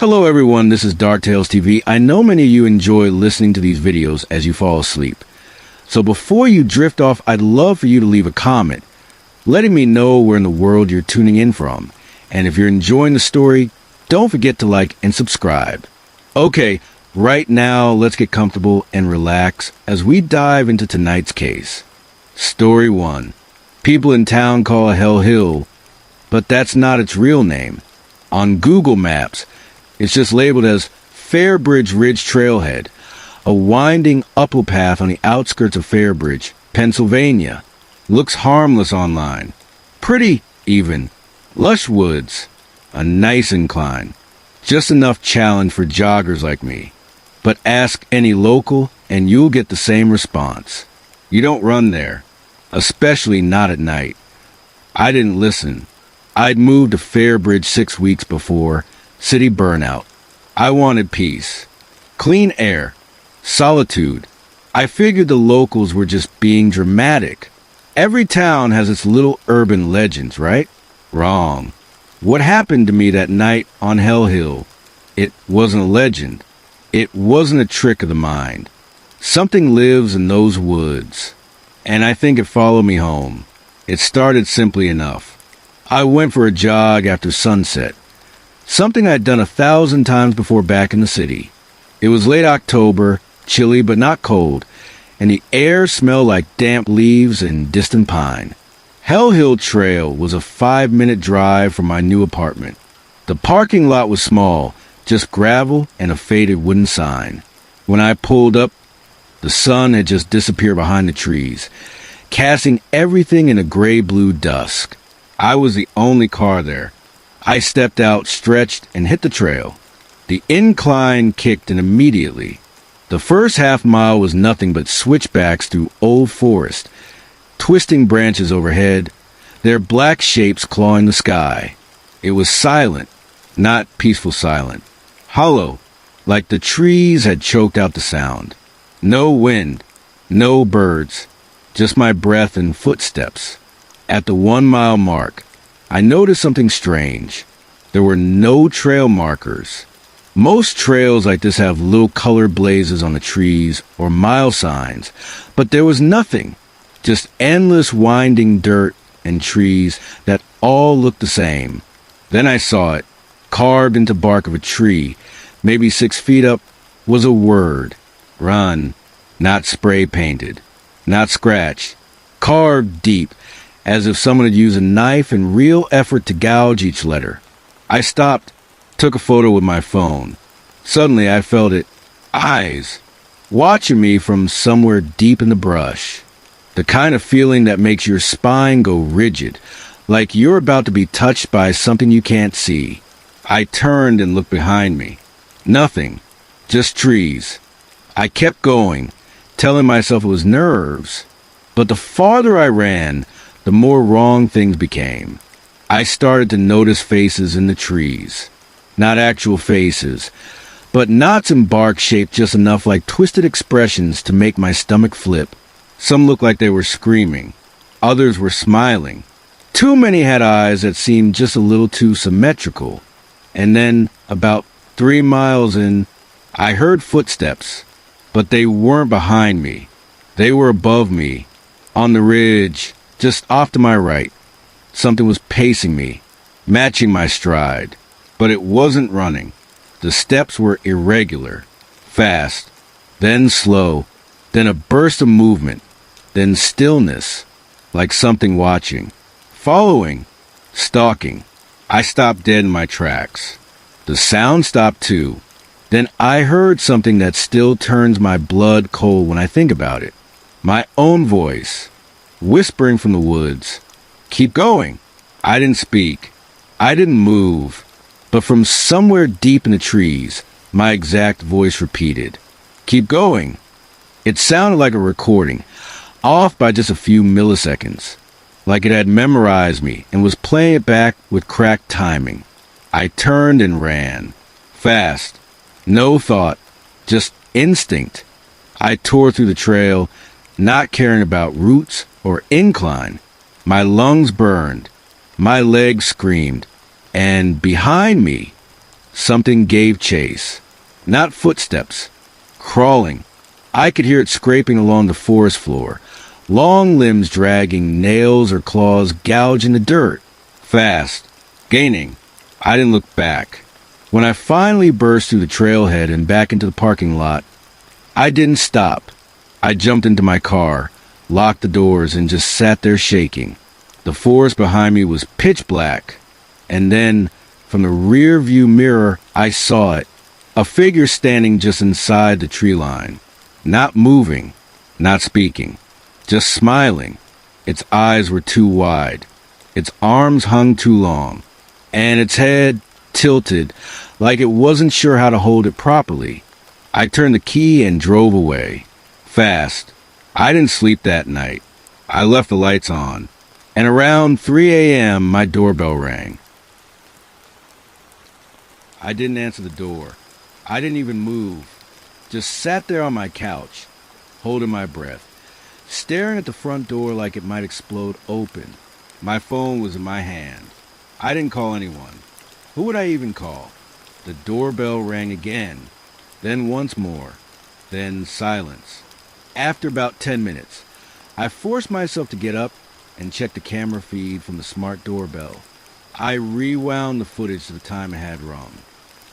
Hello everyone, this is Dark Tales TV. I know many of you enjoy listening to these videos as you fall asleep. So before you drift off, I'd love for you to leave a comment, letting me know where in the world you're tuning in from. And if you're enjoying the story, don't forget to like and subscribe. Okay, right now let's get comfortable and relax as we dive into tonight's case. Story 1. People in town call Hell Hill, but that's not its real name. On Google Maps, it's just labeled as Fairbridge Ridge Trailhead, a winding uphill path on the outskirts of Fairbridge, Pennsylvania. Looks harmless online. Pretty, even. Lush woods. A nice incline. Just enough challenge for joggers like me. But ask any local and you'll get the same response. You don't run there, especially not at night. I didn't listen. I'd moved to Fairbridge 6 weeks before. City burnout. I wanted peace. Clean air. Solitude. I figured the locals were just being dramatic. Every town has its little urban legends, right? Wrong. What happened to me that night on Hell Hill? It wasn't a legend. It wasn't a trick of the mind. Something lives in those woods. And I think it followed me home. It started simply enough. I went for a jog after sunset. Something I'd done 1,000 times before back in the city. It was late October, chilly but not cold, and the air smelled like damp leaves and distant pine. Hell Hill Trail was a 5-minute drive from my new apartment. The parking lot was small, just gravel and a faded wooden sign. When I pulled up, the sun had just disappeared behind the trees, casting everything in a gray-blue dusk. I was the only car there. I stepped out, stretched, and hit the trail. The incline kicked in immediately. The first half-mile was nothing but switchbacks through old forest, twisting branches overhead, their black shapes clawing the sky. It was silent, not peaceful silent. Hollow, like the trees had choked out the sound. No wind, no birds, just my breath and footsteps. At the 1-mile mark, I noticed something strange. There were no trail markers. Most trails like this have little color blazes on the trees or mile signs, but there was nothing. Just endless winding dirt and trees that all looked the same. Then I saw it, carved into bark of a tree, maybe 6 feet up, was a word. Run. Not spray painted. Not scratched. Carved deep, as if someone had used a knife in real effort to gouge each letter. I stopped, took a photo with my phone. Suddenly I felt it. Eyes. Watching me from somewhere deep in the brush. The kind of feeling that makes your spine go rigid, like you're about to be touched by something you can't see. I turned and looked behind me. Nothing. Just trees. I kept going, telling myself it was nerves. But the farther I ran, the more wrong things became. I started to notice faces in the trees. Not actual faces, but knots in bark shaped just enough like twisted expressions to make my stomach flip. Some looked like they were screaming. Others were smiling. Too many had eyes that seemed just a little too symmetrical. And then, about 3 miles in, I heard footsteps. But they weren't behind me. They were above me, on the ridge, just off to my right. Something was pacing me, matching my stride. But it wasn't running. The steps were irregular, fast, then slow, then a burst of movement, then stillness, like something watching, following, stalking. I stopped dead in my tracks. The sound stopped too. Then I heard something that still turns my blood cold when I think about it. My own voice, whispering from the woods. Keep going. I didn't speak. I didn't move. But from somewhere deep in the trees, my exact voice repeated. Keep going. It sounded like a recording, off by just a few milliseconds. Like it had memorized me and was playing it back with cracked timing. I turned and ran. Fast. No thought. Just instinct. I tore through the trail, not caring about roots or incline. My lungs burned. My legs screamed. And behind me, Something gave chase. Not footsteps. Crawling. I could hear it scraping along the forest floor. Long limbs dragging, nails or claws gouging the dirt. Fast. Gaining. I didn't look back. When I finally burst through the trailhead and back into the parking lot, I didn't stop. I jumped into my car, locked the doors, and just sat there shaking. The forest behind me was pitch black. And then, from the rear view mirror, I saw it. A figure standing just inside the tree line. Not moving, not speaking, just smiling. Its eyes were too wide. Its arms hung too long. And its head tilted like it wasn't sure how to hold it properly. I turned the key and drove away. Fast. I didn't sleep that night. I left the lights on. And around 3 a.m., my doorbell rang. I didn't answer the door. I didn't even move. Just sat there on my couch, holding my breath, staring at the front door like it might explode open. My phone was in my hand. I didn't call anyone. Who would I even call? The doorbell rang again, then once more, then silence. After about 10 minutes, I forced myself to get up and check the camera feed from the smart doorbell. I rewound the footage to the time it had rung.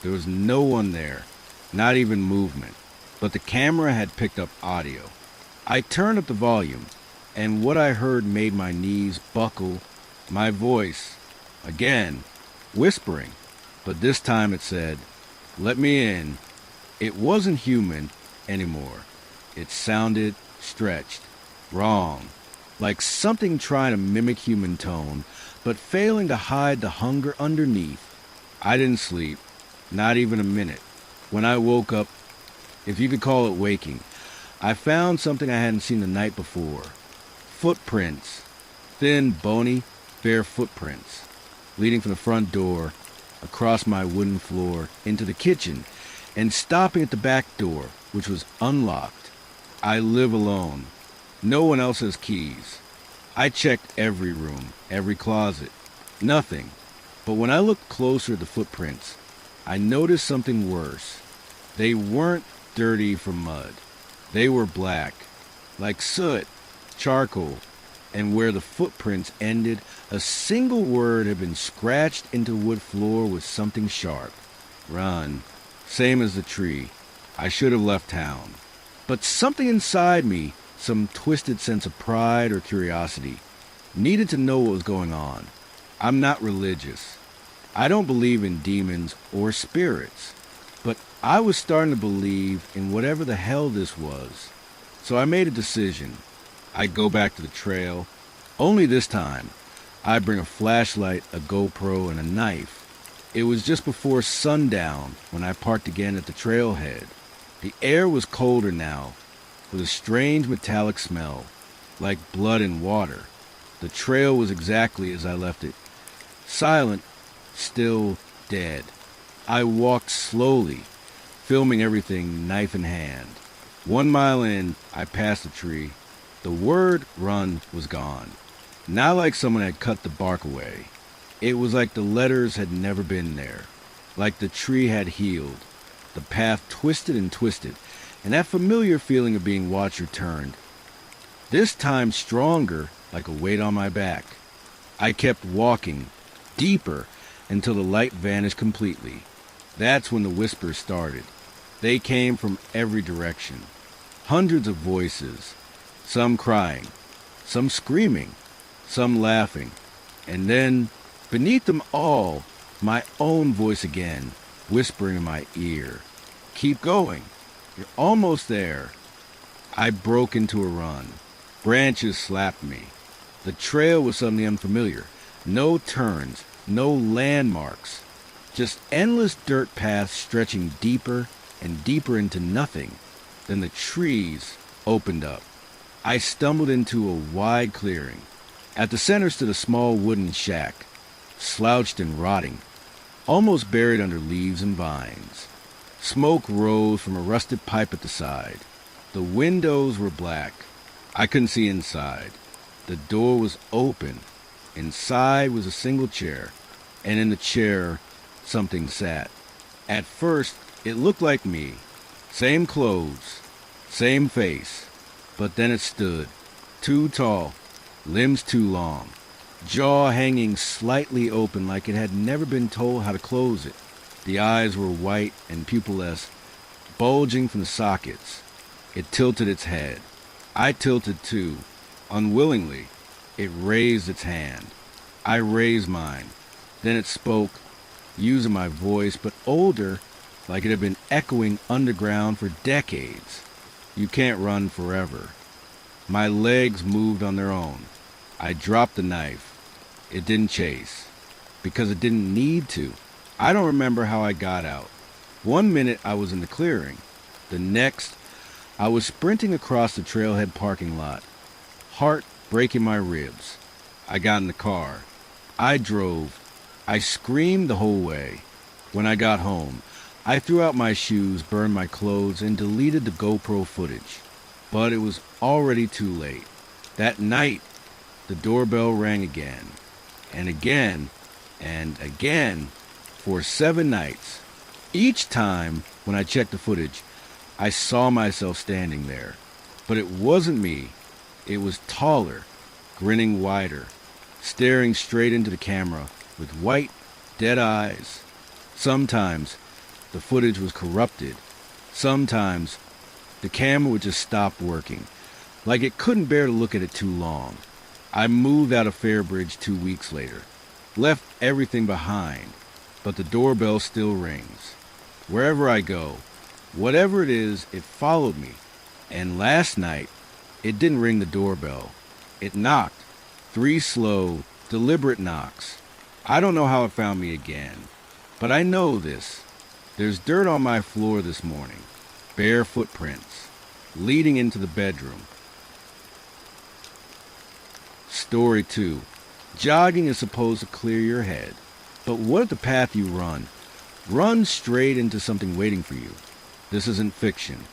There was no one there, not even movement, but the camera had picked up audio. I turned up the volume, and what I heard made my knees buckle. My voice, again, whispering, but this time it said, "Let me in." It wasn't human anymore. It sounded stretched, wrong, like something trying to mimic human tone, but failing to hide the hunger underneath. I didn't sleep, not even a minute. When I woke up, if you could call it waking, I found something I hadn't seen the night before. Footprints. Thin, bony, bare footprints, leading from the front door, across my wooden floor, into the kitchen, and stopping at the back door, which was unlocked. I live alone. No one else has keys. I checked every room, every closet. Nothing. But when I looked closer at the footprints, I noticed something worse. They weren't dirty from mud. They were black, like soot, charcoal, and where the footprints ended, a single word had been scratched into wood floor with something sharp. Run. Same as the tree. I should have left town. But something inside me, some twisted sense of pride or curiosity, needed to know what was going on. I'm not religious. I don't believe in demons or spirits. But I was starting to believe in whatever the hell this was. So I made a decision. I'd go back to the trail. Only this time, I'd bring a flashlight, a GoPro, and a knife. It was just before sundown when I parked again at the trailhead. The air was colder now, with a strange metallic smell, like blood and water. The trail was exactly as I left it. Silent, still, dead. I walked slowly, filming everything knife in hand. 1 mile in, I passed the tree. The word run was gone. Not like someone had cut the bark away. It was like the letters had never been there. Like the tree had healed. The path twisted and twisted, and that familiar feeling of being watched returned. This time stronger, like a weight on my back. I kept walking, deeper, until the light vanished completely. That's when the whispers started. They came from every direction. Hundreds of voices. Some crying, some screaming, some laughing. And then, beneath them all, my own voice again, whispering in my ear. Keep going. You're almost there. I broke into a run. Branches slapped me. The trail was suddenly unfamiliar. No turns, no landmarks. Just endless dirt paths stretching deeper and deeper into nothing. Then the trees opened up. I stumbled into a wide clearing. At the center stood a small wooden shack, slouched and rotting, almost buried under leaves and vines. Smoke rose from a rusted pipe at the side. The windows were black. I couldn't see inside. The door was open. Inside was a single chair, and in the chair something sat. At first, it looked like me. Same clothes, same face. But then it stood, too tall, limbs too long, jaw hanging slightly open like it had never been told how to close it. The eyes were white and pupilless, bulging from the sockets. It tilted its head. I tilted too. Unwillingly, it raised its hand. I raised mine. Then it spoke, using my voice, but older, like it had been echoing underground for decades. You can't run forever. My legs moved on their own. I dropped the knife. It didn't chase, because it didn't need to. I don't remember how I got out. 1 minute I was in the clearing. The next, I was sprinting across the trailhead parking lot, heart breaking my ribs. I got in the car. I drove. I screamed the whole way. When I got home, I threw out my shoes, burned my clothes, and deleted the GoPro footage. But it was already too late. That night, the doorbell rang again, and again, and again, for 7 nights. Each time, when I checked the footage, I saw myself standing there. But it wasn't me. It was taller, grinning wider, staring straight into the camera with white, dead eyes. Sometimes, the footage was corrupted. Sometimes, the camera would just stop working, like it couldn't bear to look at it too long. I moved out of Fairbridge 2 weeks later, left everything behind, but the doorbell still rings. Wherever I go, whatever it is, it followed me. And last night, it didn't ring the doorbell. It knocked. 3 slow, deliberate knocks. I don't know how it found me again, but I know this. There's dirt on my floor this morning. Bare footprints, leading into the bedroom. Story 2. Jogging is supposed to clear your head. But what if the path you run runs straight into something waiting for you? This isn't fiction.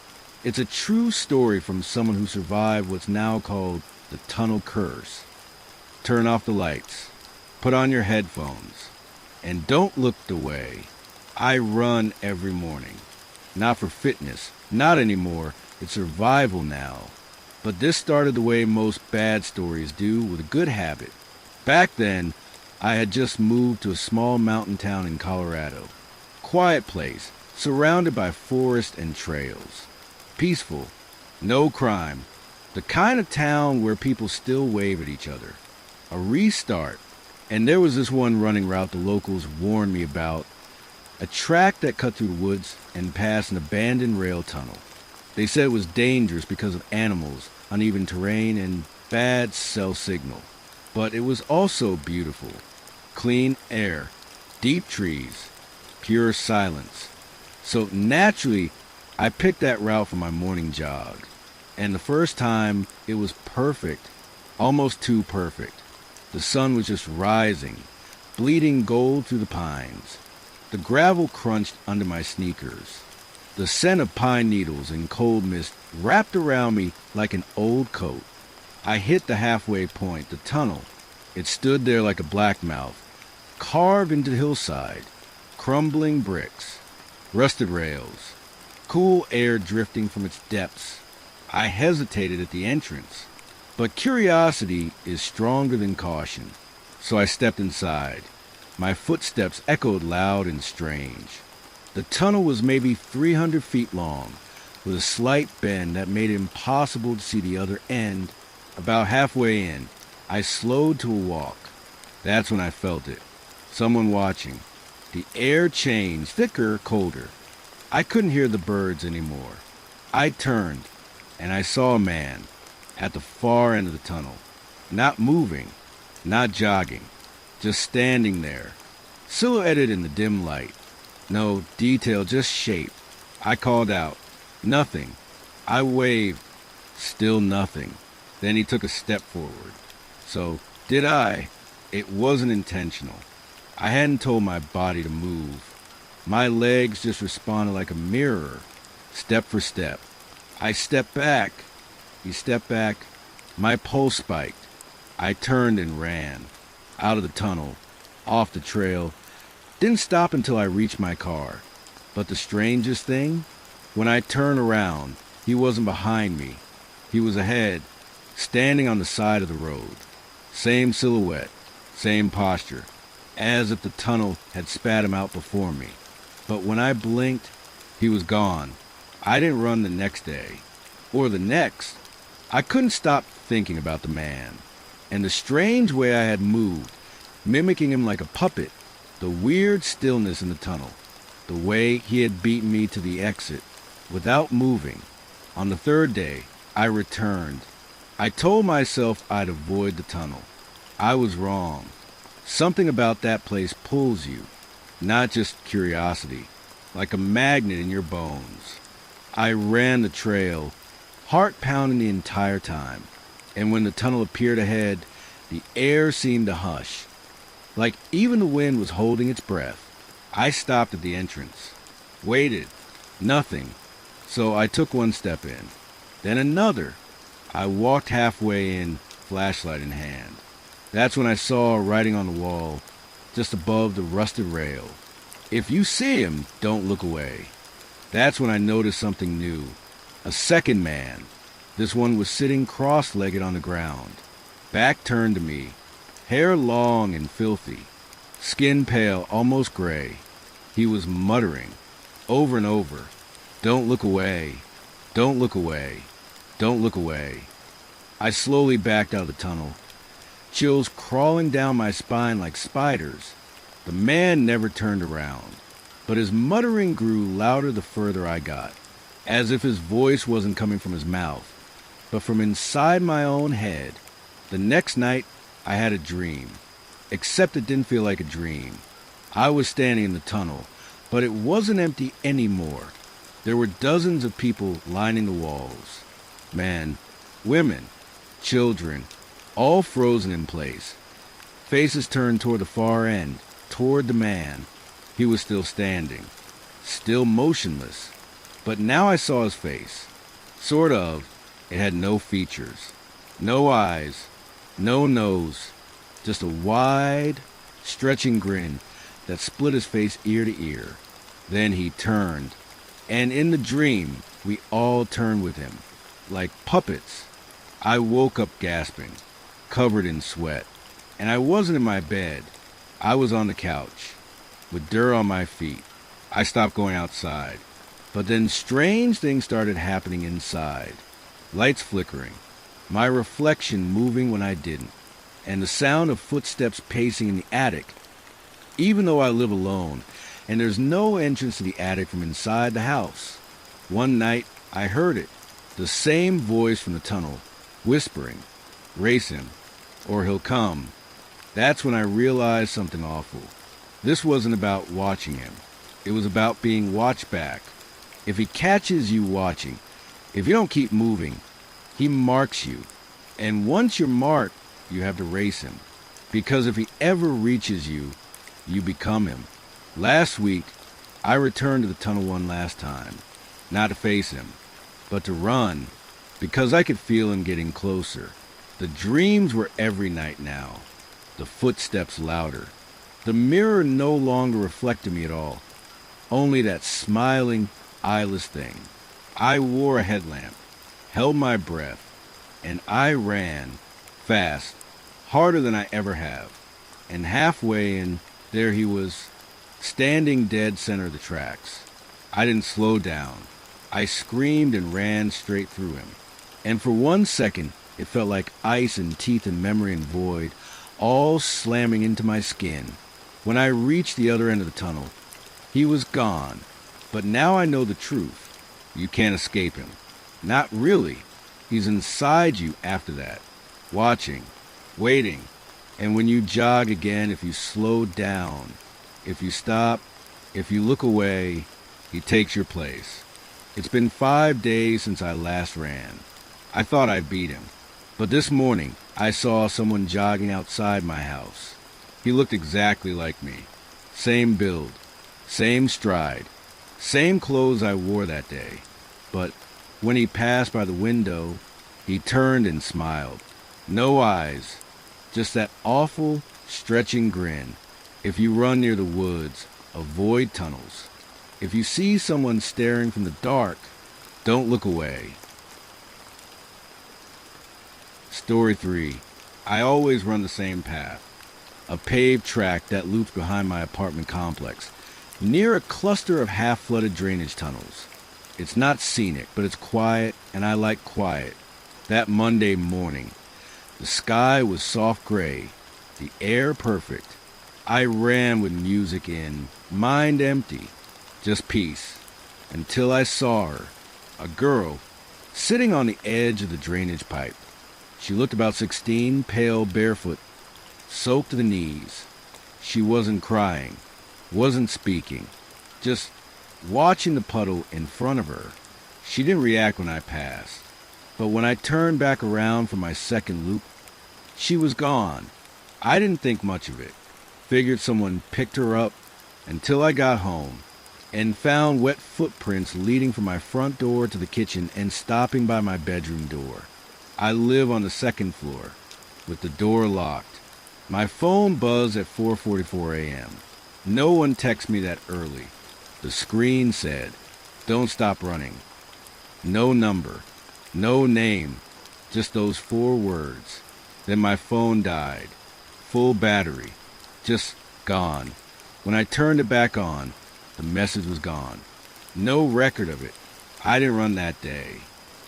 It's a true story from someone who survived what's now called the tunnel curse. Turn off the lights. Put on your headphones. And don't look the way. I run every morning. Not for fitness. Not anymore. It's survival now. But this started the way most bad stories do, with a good habit. Back then, I had just moved to a small mountain town in Colorado. Quiet place, surrounded by forest and trails. Peaceful, no crime. The kind of town where people still wave at each other. A restart. And there was this one running route the locals warned me about. A track that cut through the woods and past an abandoned rail tunnel. They said it was dangerous because of animals, uneven terrain, and bad cell signal. But it was also beautiful. Clean air, deep trees, pure silence. So naturally, I picked that route for my morning jog. And the first time, it was perfect. Almost too perfect. The sun was just rising, bleeding gold through the pines. The gravel crunched under my sneakers. The scent of pine needles and cold mist wrapped around me like an old coat. I hit the halfway point, the tunnel. It stood there like a black mouth, carved into the hillside. Crumbling bricks, rusted rails, cool air drifting from its depths. I hesitated at the entrance, but curiosity is stronger than caution. So I stepped inside. My footsteps echoed loud and strange. The tunnel was maybe 300 feet long, with a slight bend that made it impossible to see the other end. About halfway in, I slowed to a walk. That's when I felt it. Someone watching. The air changed, thicker, colder. I couldn't hear the birds anymore. I turned, and I saw a man at the far end of the tunnel. Not moving, not jogging, just standing there, silhouetted in the dim light. No detail, just shape. I called out, "Nothing." I waved, still nothing. Then he took a step forward. So, did I? It wasn't intentional. I hadn't told my body to move. My legs just responded like a mirror, step for step. I stepped back. He stepped back. My pulse spiked. I turned and ran. Out of the tunnel. Off the trail. Didn't stop until I reached my car. But the strangest thing? When I turned around, he wasn't behind me. He was ahead, standing on the side of the road. Same silhouette, same posture, as if the tunnel had spat him out before me. But when I blinked, he was gone. I didn't run the next day, or the next. I couldn't stop thinking about the man, and the strange way I had moved, mimicking him like a puppet, the weird stillness in the tunnel, the way he had beaten me to the exit, without moving. On the third day, I returned. I told myself I'd avoid the tunnel. I was wrong. Something about that place pulls you, not just curiosity, like a magnet in your bones. I ran the trail, heart pounding the entire time, and when the tunnel appeared ahead, the air seemed to hush. Like even the wind was holding its breath. I stopped at the entrance, waited, nothing, so I took one step in, then another. I walked halfway in, flashlight in hand. That's when I saw writing on the wall, just above the rusted rail, "If you see him, don't look away." That's when I noticed something new. A second man. This one was sitting cross-legged on the ground, back turned to me, hair long and filthy, skin pale, almost gray. He was muttering, over and over, "Don't look away, don't look away, don't look away." I slowly backed out of the tunnel, chills crawling down my spine like spiders. The man never turned around, but his muttering grew louder the further I got, as if his voice wasn't coming from his mouth, but from inside my own head. The next night, I had a dream, except it didn't feel like a dream. I was standing in the tunnel, but it wasn't empty anymore. There were dozens of people lining the walls. Men, women, children, all frozen in place. Faces turned toward the far end, toward the man. He was still standing, still motionless. But now I saw his face. Sort of. It had no features, no eyes, no nose, just a wide, stretching grin that split his face ear to ear. Then he turned, and in the dream, we all turned with him, like puppets. I woke up gasping, covered in sweat, and I wasn't in my bed. I was on the couch, with dirt on my feet. I stopped going outside, but then strange things started happening inside. Lights flickering, my reflection moving when I didn't, and the sound of footsteps pacing in the attic. Even though I live alone, and there's no entrance to the attic from inside the house. One night, I heard it, the same voice from the tunnel, whispering, "Race him, or he'll come." That's when I realized something awful. This wasn't about watching him. It was about being watched back. If he catches you watching, if you don't keep moving, he marks you. And once you're marked, you have to race him. Because if he ever reaches you, you become him. Last week, I returned to the tunnel one last time. Not to face him, but to run. Because I could feel him getting closer. The dreams were every night now. The footsteps louder. The mirror no longer reflected me at all. Only that smiling, eyeless thing. I wore a headlamp, held my breath, and I ran, fast, harder than I ever have. And halfway in, there he was, standing dead center of the tracks. I didn't slow down. I screamed and ran straight through him. And for 1 second, it felt like ice and teeth and memory and void, all slamming into my skin. When I reached the other end of the tunnel, he was gone. But now I know the truth. You can't escape him. Not really. He's inside you after that, watching, waiting. And when you jog again, if you slow down, if you stop, if you look away, he takes your place. It's been 5 days since I last ran. I thought I beat him. But this morning, I saw someone jogging outside my house. He looked exactly like me. Same build, same stride, same clothes I wore that day. But when he passed by the window, he turned and smiled. No eyes, just that awful, stretching grin. If you run near the woods, avoid tunnels. If you see someone staring from the dark, don't look away. Story 3. I always run the same path. A paved track that loops behind my apartment complex, near a cluster of half-flooded drainage tunnels. It's not scenic, but it's quiet, and I like quiet. That Monday morning, the sky was soft gray, the air perfect. I ran with music in, mind empty, just peace, until I saw her, a girl, sitting on the edge of the drainage pipe. She looked about 16, pale, barefoot, soaked to the knees. She wasn't crying, wasn't speaking, just watching the puddle in front of her. She didn't react when I passed, but when I turned back around for my second loop, she was gone. I didn't think much of it. Figured someone picked her up until I got home and found wet footprints leading from my front door to the kitchen and stopping by my bedroom door. I live on the second floor with the door locked. My phone buzzed at 4:44 a.m. No one texted me that early. The screen said, "Don't stop running." No number, no name, just those 4 words. Then my phone died. Full battery. Just gone. When I turned it back on, the message was gone. No record of it. I didn't run that day.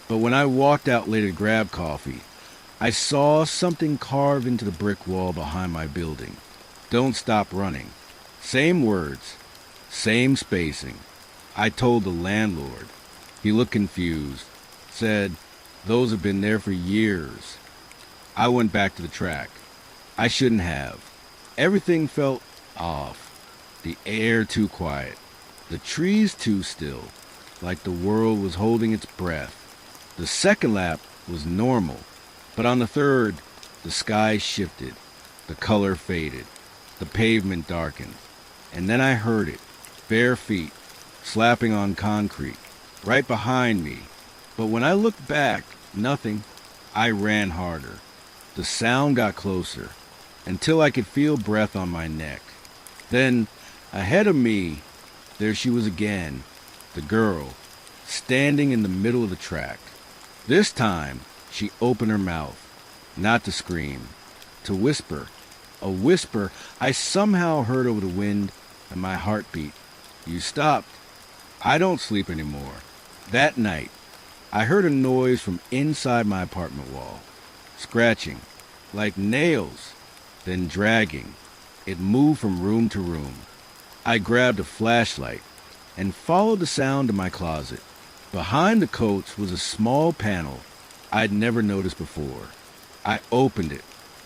But when I walked out later to grab coffee, I saw something carved into the brick wall behind my building. Don't stop running. Same words, same spacing. I told the landlord. He looked confused, said, "Those have been there for years." I went back to the track. I shouldn't have. Everything felt off. The air too quiet. The trees too still, like the world was holding its breath. The second lap was normal, but on the third, the sky shifted. The color faded. The pavement darkened. And then I heard it, bare feet, slapping on concrete, right behind me. But when I looked back, nothing. I ran harder. The sound got closer, until I could feel breath on my neck. Then, ahead of me, there she was again, the girl, standing in the middle of the track. This time, she opened her mouth, not to scream, to whisper. A whisper I somehow heard over the wind and my heartbeat. "You stopped." I don't sleep anymore. That night, I heard a noise from inside my apartment wall. Scratching, like nails, then dragging. It moved from room to room. I grabbed a flashlight and followed the sound to my closet. Behind the coats was a small panel I'd never noticed before. I opened it.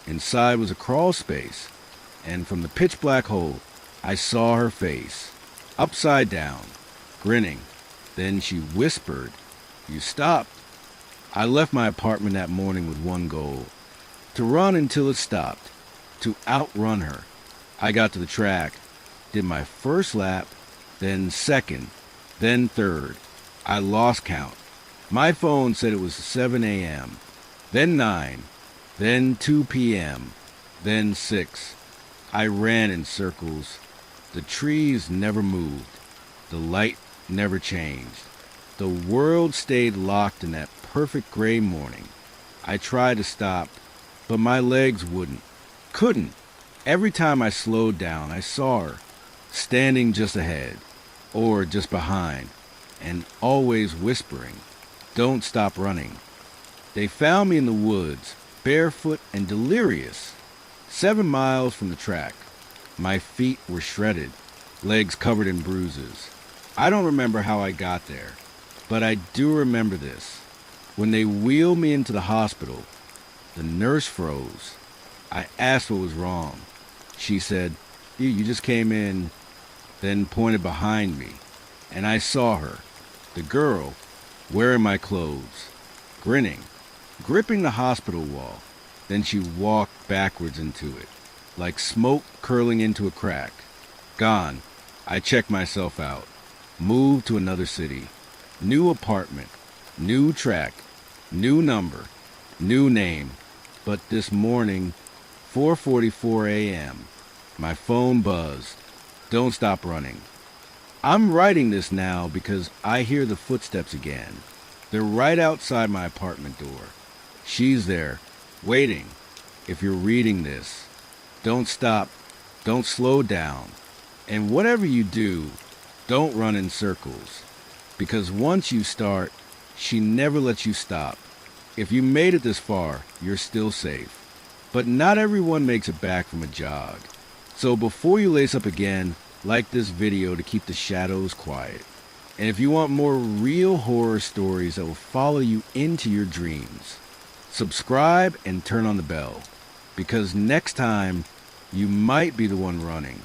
Inside was a crawl space, and from the pitch black hole, I saw her face, upside down, grinning. Then she whispered, "You stopped." I left my apartment that morning with one goal, to run until it stopped, to outrun her. I got to the track, did my first lap, then second, then third. I lost count. My phone said it was 7 a.m., then 9, then 2 p.m., then 6. I ran in circles. The trees never moved. The light never changed. The world stayed locked in that perfect gray morning. I tried to stop, but my legs wouldn't. Couldn't. Every time I slowed down, I saw her, standing just ahead, or just behind, and always whispering, "Don't stop running." They found me in the woods, barefoot and delirious, 7 miles from the track. My feet were shredded, legs covered in bruises. I don't remember how I got there, but I do remember this. When they wheeled me into the hospital, the nurse froze. I asked what was wrong. She said, You just came in," then pointed behind me, and I saw her, the girl, wearing my clothes, grinning, gripping the hospital wall. Then she walked backwards into it, like smoke curling into a crack. Gone. I checked myself out. Moved to another city. New apartment. New track. New number. New name. But this morning, 4:44 a.m., my phone buzzed. "Don't stop running." I'm writing this now because I hear the footsteps again. They're right outside my apartment door. She's there, waiting. If you're reading this, don't stop, don't slow down. And whatever you do, don't run in circles. Because once you start, she never lets you stop. If you made it this far, you're still safe. But not everyone makes it back from a jog. So before you lace up again, like this video to keep the shadows quiet. And if you want more real horror stories that will follow you into your dreams, subscribe and turn on the bell. Because next time, you might be the one running.